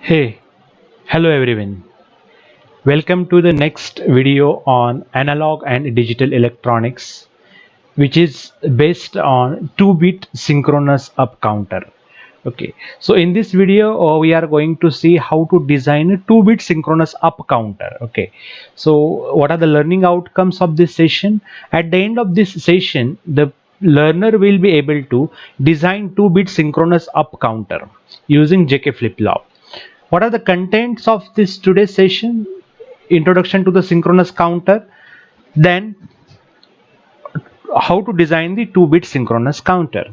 Hey, hello everyone. Welcome to the next video on analog and digital electronics, which is based on 2-bit synchronous up counter. Okay, so in this video, we are going to see how to design a 2-bit synchronous up counter. Okay, so what are the learning outcomes of this session? At the end of this session, the learner will be able to design 2-bit synchronous up counter using JK flip-flop. What are the contents of this today's session? Introduction to the synchronous counter, then how to design the 2-bit synchronous counter.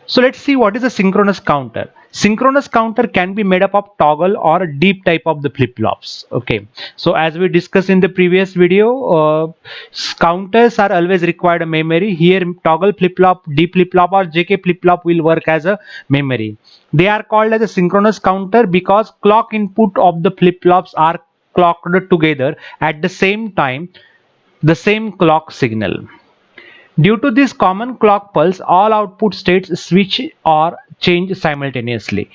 So let's see what is a synchronous counter. Synchronous counter can be made up of toggle or deep type of the flip-flops. Okay, so as we discussed in the previous video, counters are always required a memory. Here toggle flip-flop, deep flip-flop or JK flip-flop will work as a memory. They are called as a synchronous counter because clock input of the flip-flops are clocked together at the same time, the same clock signal. Due to this common clock pulse, all output states switch or change simultaneously.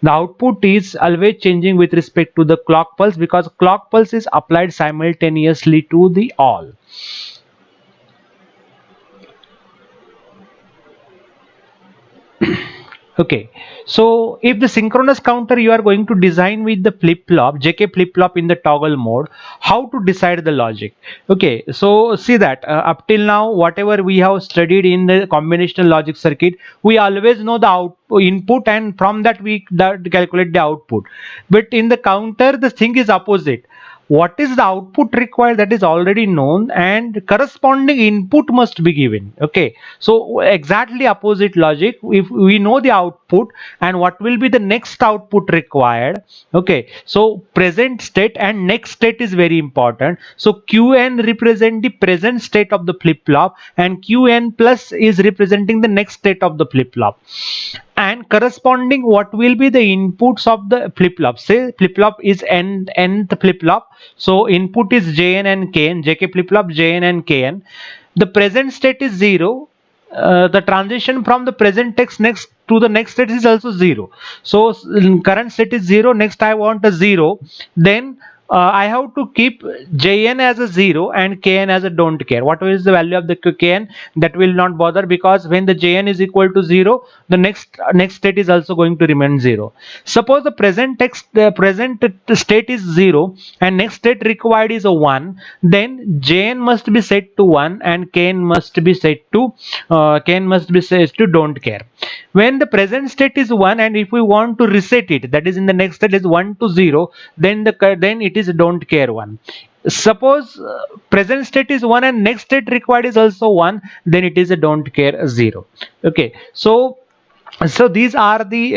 The output is always changing with respect to the clock pulse because clock pulse is applied simultaneously to the all. Okay, so if the synchronous counter you are going to design with the flip-flop, JK flip-flop in the toggle mode, how to decide the logic? Okay, so see that up till now, whatever we have studied in the combinational logic circuit, we always know the input, and from that we calculate the output. But in the counter, the thing is opposite. What is the output required, that is already known, and corresponding input must be given. Okay, so exactly opposite logic. If we know the output and what will be the next output required, okay, so present state and next state is very important. So Qn represent the present state of the flip-flop and Qn plus is representing the next state of the flip-flop, and corresponding what will be the inputs of the flip-flop. Say flip-flop is nth flip-flop, so input is Jn and Kn, JK flip-flop Jn and Kn. The present state is 0. The transition from the present text next to the next state is also 0. So current state is 0, next I want a 0, then I have to keep Jn as a 0 and Kn as a don't care. What is the value of the Kn? That will not bother, because when the Jn is equal to 0, the next state is also going to remain 0. Suppose the present state is 0 and next state required is a 1, then Jn must be set to 1 and Kn must be set to don't care. When the present state is 1 and if we want to reset it, that is in the next state is 1 to 0, then it is don't care 1. Suppose present state is 1 and next state required is also 1, then it is a don't care 0. Okay, so these are the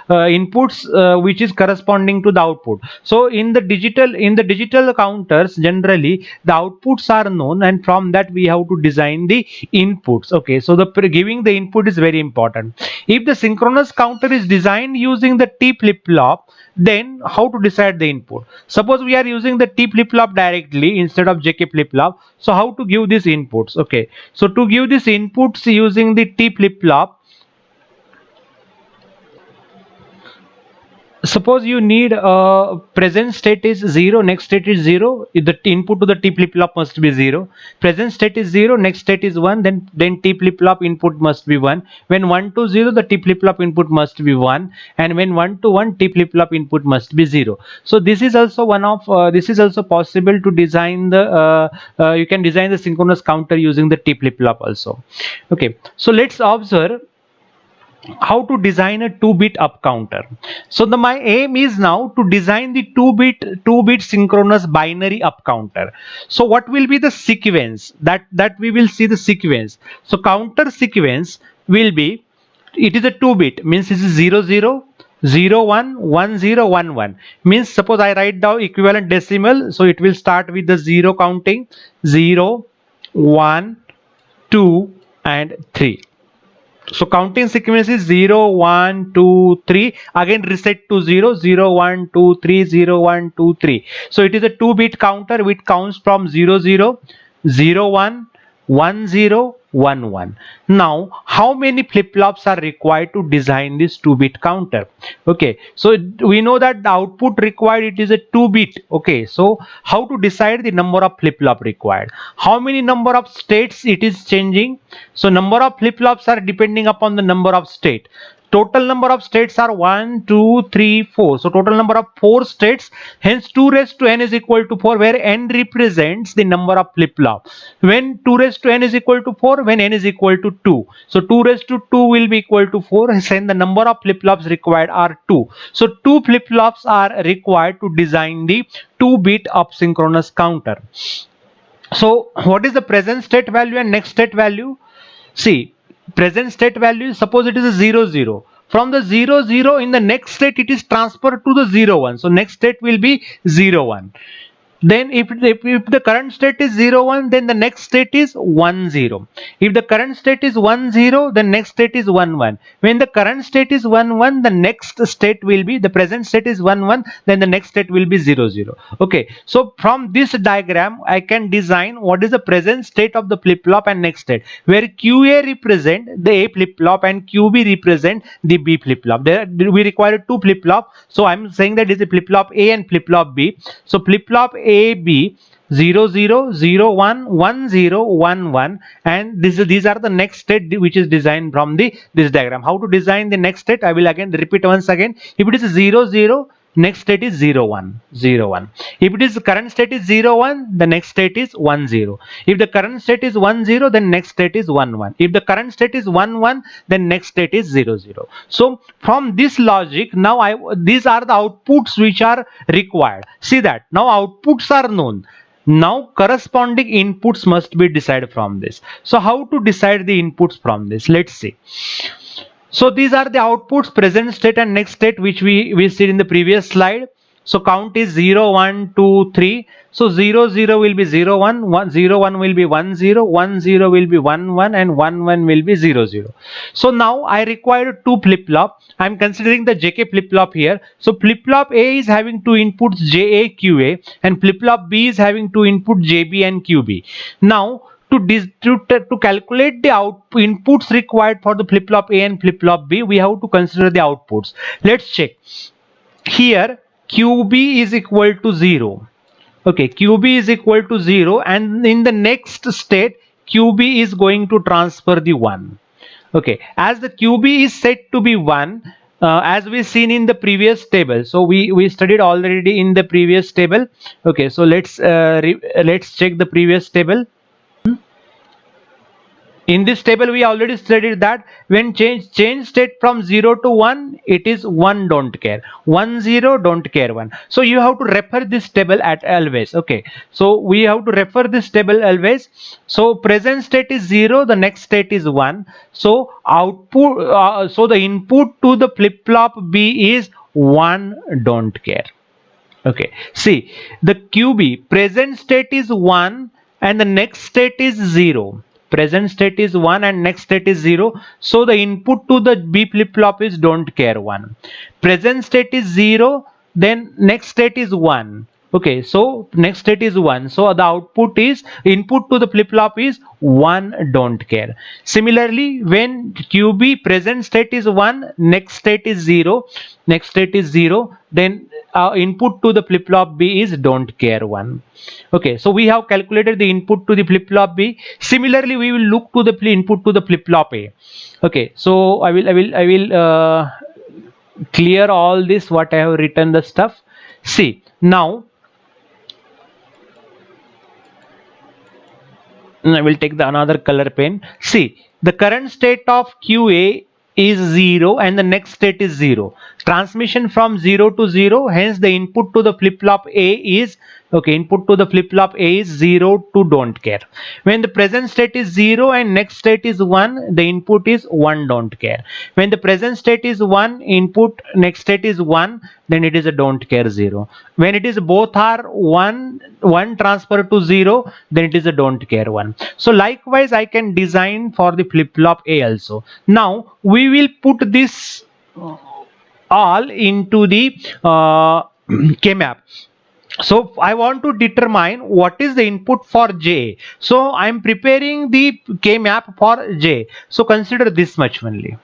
inputs which is corresponding to the output. So in the digital counters, generally the outputs are known, and from that we have to design the inputs. Okay, so the giving the input is very important. If the synchronous counter is designed using the T flip-flop, then how to decide the input? Suppose we are using the T flip-flop directly instead of JK flip-flop, so how to give these inputs? Okay, so to give these inputs using the T flip-flop, suppose you need present state is 0, next state is 0, the input to the T flip-flop must be 0. Present state is 0, next state is 1, then T flip-flop input must be 1. When 1 to 0, the T flip-flop input must be 1, and when 1 to 1, T flip-flop input must be 0. So this is also one of this is also possible to design the you can design the synchronous counter using the T flip-flop also. Okay, so let's observe how to design a 2-bit up counter. So my aim is now to design the 2-bit synchronous binary up counter. So what will be the sequence that we will see the sequence? So counter sequence will be, it is a 2-bit, means this is 0 0 0 1 1 0 1 1, means suppose I write down equivalent decimal, so it will start with the 0 counting 0 1 2 and 3. So counting sequence is 0 1 2 3, again reset to 0 0 1 2 3 0 1 2 3. So it is a 2-bit counter which counts from 0 0 0 1 1 0 1 1. Now how many flip-flops are required to design this 2-bit counter? Okay, so we know that the output required, it is a 2-bit. Okay, so how to decide the number of flip-flop required? How many number of states it is changing? So number of flip-flops are depending upon the number of state. Total number of states are 1 2 3 4, so total number of 4 states, hence 2 raised to n is equal to 4, where n represents the number of flip-flop. When 2 raised to n is equal to 4, when n is equal to 2, so 2 raised to 2 will be equal to 4, hence the number of flip-flops required are 2. So 2 flip-flops are required to design the 2-bit of synchronous counter. So what is the present state value and next state value? See, present state value, suppose it is a 0 0. From the 0 0, in the next state it is transferred to the 0 1. So next state will be 0 1. Then if the current state is 0 1, then the next state is 1 0. If the current state is 1 0, the next state is 1 1. When the current state is 1 1, the next state will be, the present state is 1 1, then the next state will be 0 0. Okay, so from this diagram I can design what is the present state of the flip-flop and next state, where QA represent the A flip-flop and QB represent the B flip-flop. There we require 2 flip-flop, so I'm saying that is a flip-flop A and flip-flop B. So flip-flop A, B, 0 0 0 1 1 0 1 1, and these are the next state which is designed from this diagram. How to design the next state, I will again repeat once again. If it is 0 0, next state is 0 1 0 1. If it is current state is 0 1, the next state is 1 0. If the current state is 1 0, then next state is 1 1. If the current state is 1 1, then next state is 0 0. So from this logic, now these are the outputs which are required. See that now outputs are known. Now corresponding inputs must be decided from this. So how to decide the inputs from this? Let's see. So these are the outputs, present state and next state, which we see in the previous slide. So count is 0 1 2 3. So 0 0 will be 0 1, 0 1 will be 1 0, 1 0 will be 1 1, and 1 1 will be 0 0. So now I require 2 flip-flop. I am considering the JK flip-flop here. So flip-flop A is having 2 inputs JA QA, and flip-flop B is having 2 inputs JB and QB. Now to calculate the inputs required for the flip-flop A and flip-flop B, we have to consider the outputs. Let's check. Here QB is equal to 0. Okay, QB is equal to 0, and in the next state QB is going to transfer the 1. Okay, as the QB is set to be 1, as we seen in the previous table, so we studied already in the previous table. Okay, so let's check the previous table. In this table we already studied that when change state from 0 to 1, it is 1 don't care, 1 0 don't care 1. So you have to refer this table at always. Okay, so we have to refer this table always. So present state is 0, the next state is 1. So output, so the input to the flip-flop B is 1 don't care. Okay, see the QB, present state is 1 and the next state is 0. Present state is 1 and next state is 0. So the input to the B flip-flop is don't care 1. Present state is 0, then next state is 1. Okay, so next state is 1. So the output is, input to the flip-flop is 1 don't care. Similarly, when QB present state is 1, next state is 0, next state is 0, then input to the flip-flop B is don't care 1. Okay, so we have calculated the input to the flip-flop B. Similarly, we will look to the input to the flip-flop A. Okay, so I will clear all this what I have written the stuff. See now I will take the another color pen. See the current state of QA is 0 and the next state is 0. Transmission from 0 to 0, hence the input to the flip-flop A is, okay, input to the flip-flop A is 0 to don't care. When the present state is 0 and next state is 1, the input is 1 don't care. When the present state is 1, input next state is 1, then it is a don't care 0. When it is both are 1 transfer to 0, then it is a don't care 1. So likewise I can design for the flip-flop A also. Now we will put this all into the K-map. So I want to determine what is the input for J. So I am preparing the K map for J. So consider this much only.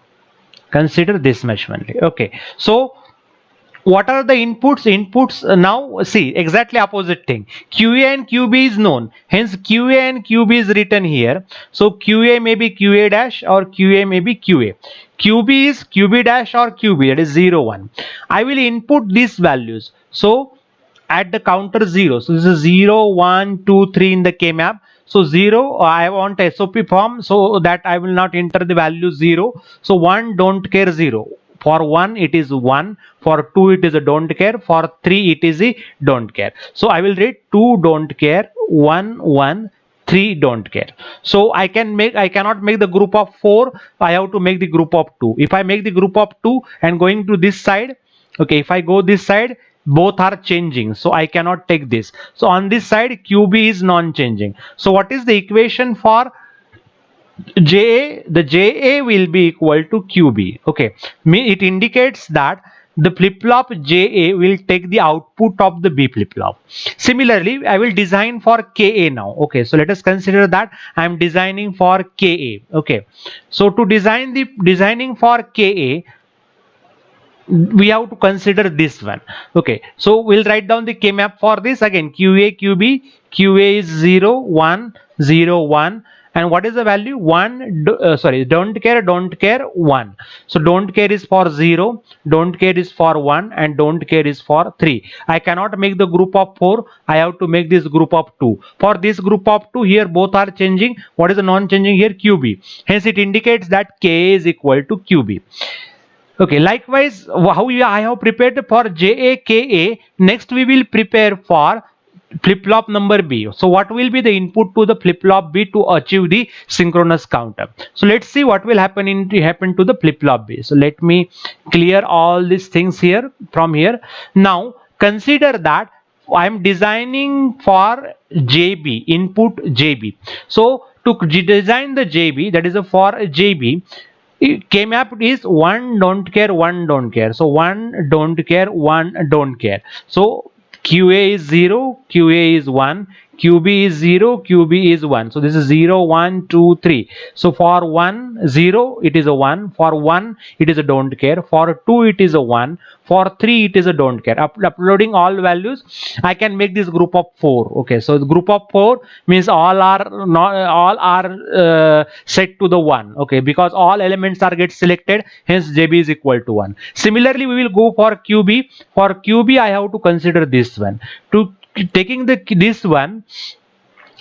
Consider this much only. Okay. So what are the inputs? Now see exactly opposite thing. QA and QB is known, hence QA and QB is written here. So QA may be QA dash or QA may be QA. QB is QB dash or QB, that is 0 1. I will input these values. So at the counter 0, so this is 0 1 2 3 in the K map. So 0, I want SOP form, so that I will not enter the value 0. So 1, don't care, 0. For 1 it is 1, for 2 it is a don't care, for 3 it is a don't care. So I will read 2 don't care, 1 1, 3 don't care. So I cannot make the group of 4, I have to make the group of 2. If I make the group of 2 and going to this side, okay, if I go this side, both are changing, so I cannot take this. So on this side QB is non-changing. So what is the equation for JA? The JA will be equal to QB. Okay, it indicates that the flip-flop JA will take the output of the B flip-flop. Similarly, I will design for KA now. Okay, so let us consider that I am designing for KA. Okay, so to designing for KA, we have to consider this one. Okay, so we'll write down the K map for this. Again, QA QB, QA is 0 1 0 1, and what is the value? 1 don't care 1. So don't care is for 0, don't care is for 1, and don't care is for 3. I cannot make the group of 4, I have to make this group of 2. For this group of 2, here both are changing. What is the non-changing here? QB. Hence it indicates that K is equal to QB. Okay, likewise, how I have prepared for JAKA, next we will prepare for flip-flop number B. So what will be the input to the flip-flop B to achieve the synchronous counter? So let's see what will happen to the flip-flop B. So let me clear all these things here from here. Now consider that I am designing for JB, input JB. So to design the JB, that is for JB, K map is 1 don't care 1 don't care. So 1 don't care 1 don't care. So QA is 0, QA is 1, QB is 0, QB is 1. So this is 0 1 2 3. So for 1 0 it is a 1, for 1 it is a don't care, for 2 it is a 1, for 3 it is a don't care. Uploading all values, I can make this group of 4. Okay, so the group of 4 means all are set to the 1. Okay, because all elements are get selected, hence JB is equal to 1. Similarly, we will go for QB. For QB, I have to consider this one. To taking this one,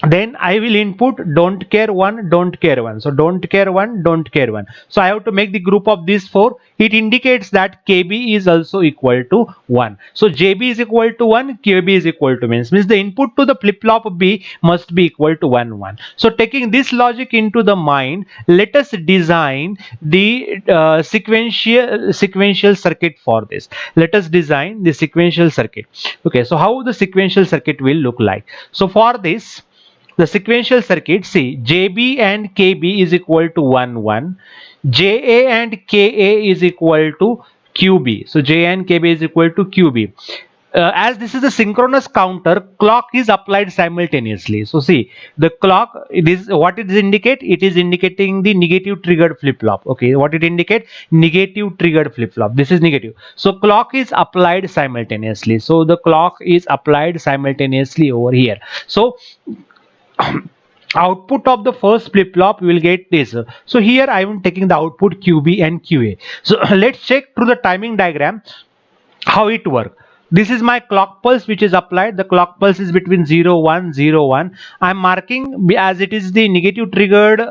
then I will input don't care 1 don't care 1. So don't care 1 don't care 1. So I have to make the group of these 4. It indicates that KB is also equal to 1. So JB is equal to 1, KB is equal to means the input to the flip-flop B must be equal to 1 1. So taking this logic into the mind, let us design the sequential circuit for this. Let us design the sequential circuit. Okay, so how the sequential circuit will look like? So for this, the sequential circuit, see, JB and KB is equal to 1 1, JA and KA is equal to QB. So JA and KB is equal to QB. As this is a synchronous counter, clock is applied simultaneously. So see, the clock, it is what it indicate? It is indicating the negative triggered flip-flop. Okay, what it indicate? Negative triggered flip-flop. This is negative. So clock is applied simultaneously. So the clock is applied simultaneously over here. So output of the first flip-flop we will get this. So here I am taking the output QB and QA. So let's check through the timing diagram how it works. This is my clock pulse which is applied. The clock pulse is between 0 1 0 1. I am marking as it is the negative triggered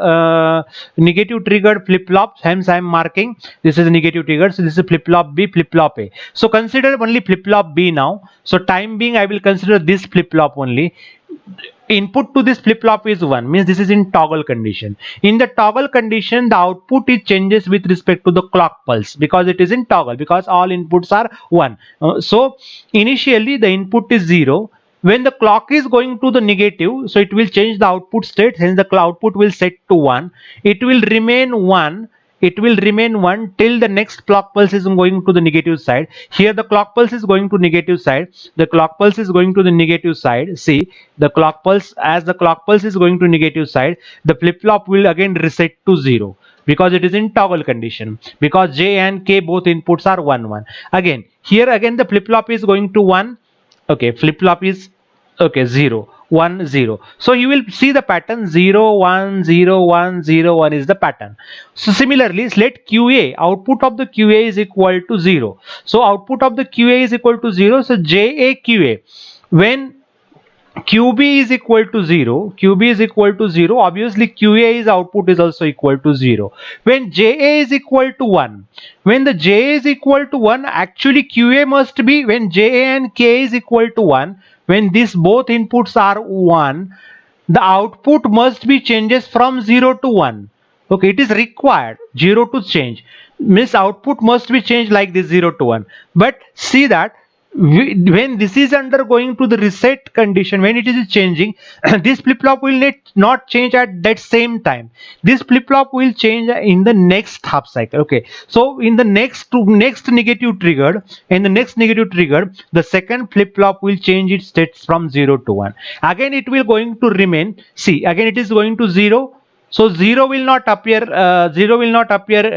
flip-flop. Hence I am marking this is negative triggered. So this is flip-flop B, flip-flop A. So consider only flip-flop B now. So time being I will consider this flip-flop only. Input to this flip-flop is 1, means this is in toggle condition. In the toggle condition, the output it changes with respect to the clock pulse because it is in toggle, because all inputs are 1. So initially the input is 0. When the clock is going to the negative, so it will change the output state, hence the output will set to 1. It will remain 1. it will remain 1 till the next clock pulse is going to the negative side. Here the clock pulse is going to negative side, the clock pulse is going to the negative side. See, the clock pulse, as the clock pulse is going to negative side, the flip-flop will again reset to 0 because it is in toggle condition, because J and K both inputs are 1 1. Again, here again the flip-flop is going to 1, okay, flip-flop is okay 0 1 0. So you will see the pattern 0 1 0 1 0 1 is the pattern. So similarly, let QA, output of the QA is equal to 0. So output of the QA is equal to 0. So JA QA, when QB is equal to 0, QB is equal to 0, obviously QA's output is also equal to 0. When JA is equal to 1, when the JA is equal to 1, actually QA must be, when JA and K is equal to 1, when these both inputs are 1, the output must be changes from 0 to 1. Okay, it is required 0 to change, means output must be changed like this 0 to 1. But see that when this is undergoing to the reset condition, when it is changing, this flip-flop will not change at that same time. This flip-flop will change in the next half cycle. Okay, so in the next negative trigger, the second flip-flop will change its states from 0 to 1. Again it will going to remain, see, again it is going to 0. So 0 will not appear,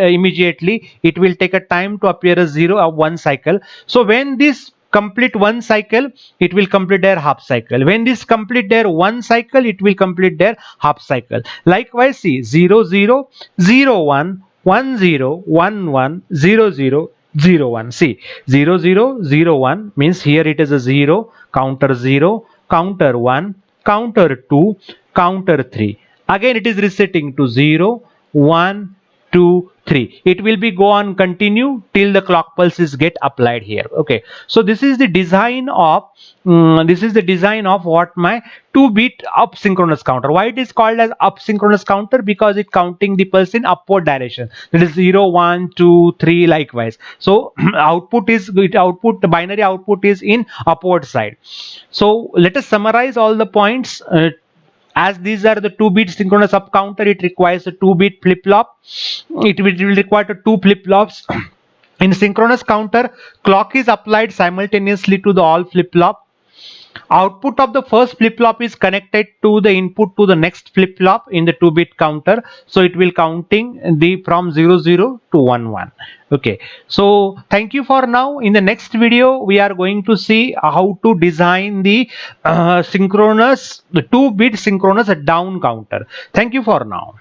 immediately. It will take a time to appear as 0 of 1 cycle. So when this complete 1 cycle, it will complete their half cycle. When this complete their 1 cycle, it will complete their half cycle. Likewise, see, 0 0 0 1 1 0 1 1 0 0 0 1. See, 0 0 0 1 means here it is a 0, counter 0, counter 1, counter 2, counter 3. Again it is resetting to 0 1 2 3. It will be go on continue till the clock pulses get applied here. Okay, so this is the design of what my 2-bit up synchronous counter. Why it is called as up synchronous counter? Because it counting the pulse in upward direction, that is 0 1 2 3 likewise. So the binary output is in upward side. So let us summarize all the points. As these are the 2-bit synchronous up counter, it requires a 2-bit flip-flop. It will require 2 flip-flops. In synchronous counter, clock is applied simultaneously to the all flip-flop. Output of the first flip-flop is connected to the input to the next flip-flop in the 2-bit counter. So it will counting the from 0 0 to 1 1. Okay, so thank you for now. In the next video, we are going to see how to design the 2-bit synchronous down counter. Thank you for now.